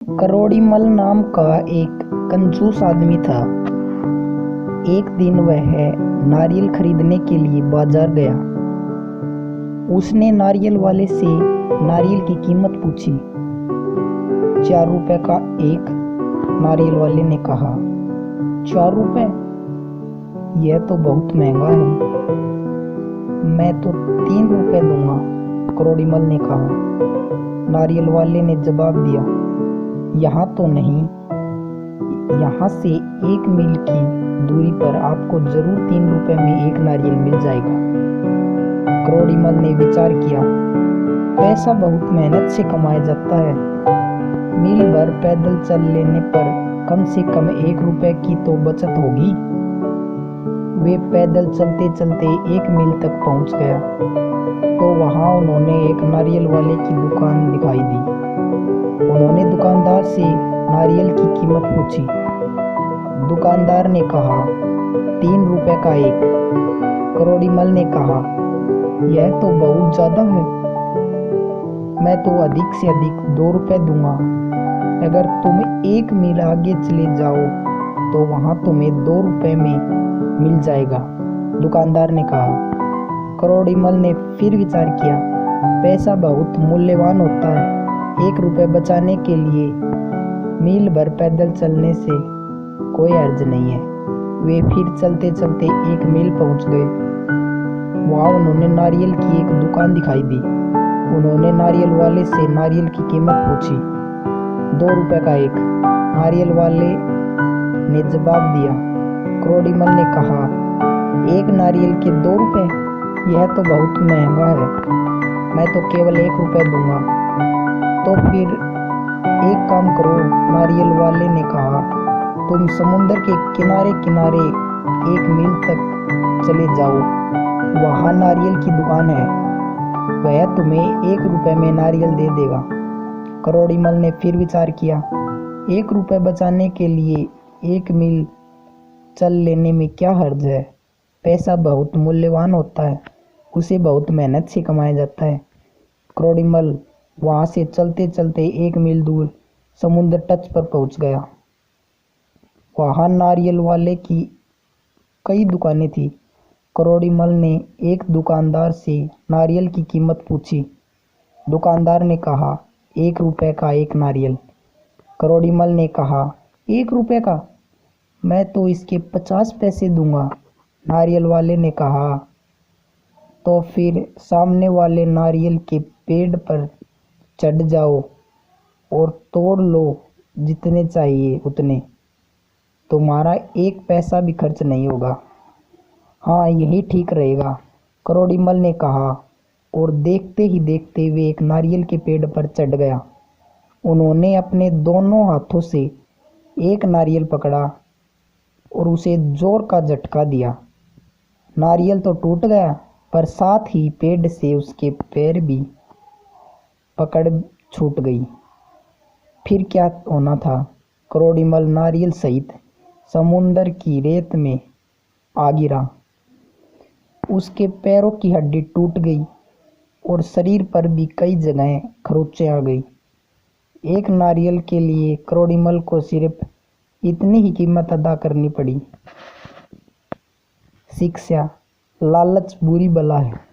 करोड़ीमल नाम का एक कंजूस आदमी था। एक दिन वह नारियल खरीदने के लिए बाजार गया। उसने नारियल वाले से नारियल की कीमत पूछी। 4 रुपए का एक, नारियल वाले ने कहा। 4 रुपए? यह तो बहुत महंगा है। मैं तो 3 रुपए दूंगा, करोड़ीमल ने कहा। नारियल वाले ने जवाब दिया, यहाँ तो नहीं, यहाँ से 1 मील की दूरी पर आपको जरूर 3 रुपए में एक नारियल मिल जाएगा। करोड़ीमल ने विचार किया, पैसा बहुत मेहनत से कमाया जाता है। मील भर पैदल चल लेने पर कम से कम 1 रुपए की तो बचत होगी। वे पैदल चलते चलते 1 मील तक पहुंच गया तो वहां उन्होंने एक नारियल वाले की दुकान दिखाई दी। उन्होंने दुकानदार से नारियल की कीमत पूछी। दुकानदार ने कहा, 3 रुपए का एक। करोड़ीमल ने कहा, यह तो बहुत ज्यादा है। मैं तो अधिक से अधिक 2 रुपए दूंगा। अगर तुम 1 मील आगे चले जाओ तो वहां तुम्हें 2 रुपए में मिल जाएगा, दुकानदार ने कहा। करोड़ीमल ने फिर विचार किया, पैसा बहुत मूल्यवान होता है। 1 रुपए बचाने के लिए मील भर पैदल चलने से कोई हर्ज नहीं है। वे फिर चलते चलते 1 मील पहुंच गए। वहां उन्होंने नारियल की एक दुकान दिखाई दी। उन्होंने नारियल वाले से नारियल की कीमत पूछी। 2 रुपए का एक, नारियल वाले ने जवाब दिया। करोड़ीमल ने कहा, एक नारियल के 2 रुपए? यह तो बहुत महंगा है। मैं तो केवल 1 रुपए दूंगा। तो फिर एक काम करो, नारियल वाले ने कहा, तुम समुद्र के किनारे किनारे 1 मील तक चले जाओ। वहां नारियल की दुकान है। वह तुम्हें 1 रुपए में नारियल दे देगा। करोड़ीमल ने फिर विचार किया, 1 रुपए बचाने के लिए 1 मील चल लेने में क्या हर्ज है। पैसा बहुत मूल्यवान होता है, उसे बहुत मेहनत से कमाया जाता है। करोड़ीमल वहां से चलते चलते 1 मील दूर समुद्र तट पर पहुंच गया। वहां नारियल वाले की कई दुकानें थी। करोड़ीमल ने एक दुकानदार से नारियल की कीमत पूछी। दुकानदार ने कहा, 1 रुपए का एक नारियल। करोड़ीमल ने कहा, 1 रुपए का? मैं तो इसके 50 पैसे दूंगा, नारियल वाले ने कहा। तो फिर सामने वाले नारियल के पेड़ पर चढ़ जाओ और तोड़ लो, जितने चाहिए उतने। तुम्हारा 1 पैसा भी खर्च नहीं होगा। हाँ, यही ठीक रहेगा, करोड़ीमल ने कहा। और देखते ही देखते वे एक नारियल के पेड़ पर चढ़ गया। उन्होंने अपने दोनों हाथों से एक नारियल पकड़ा और उसे जोर का झटका दिया। नारियल तो टूट गया, पर साथ ही पेड़ से उसके पैर भी पकड़ छूट गई। फिर क्या होना था? करोड़ीमल नारियल सहित समुंदर की रेत में आ गिरा। उसके पैरों की हड्डी टूट गई और शरीर पर भी कई जगह खरोंचें आ गई। एक नारियल के लिए करोड़ीमल को सिर्फ इतनी ही कीमत अदा करनी पड़ी। शिक्षा, लालच बुरी बला है।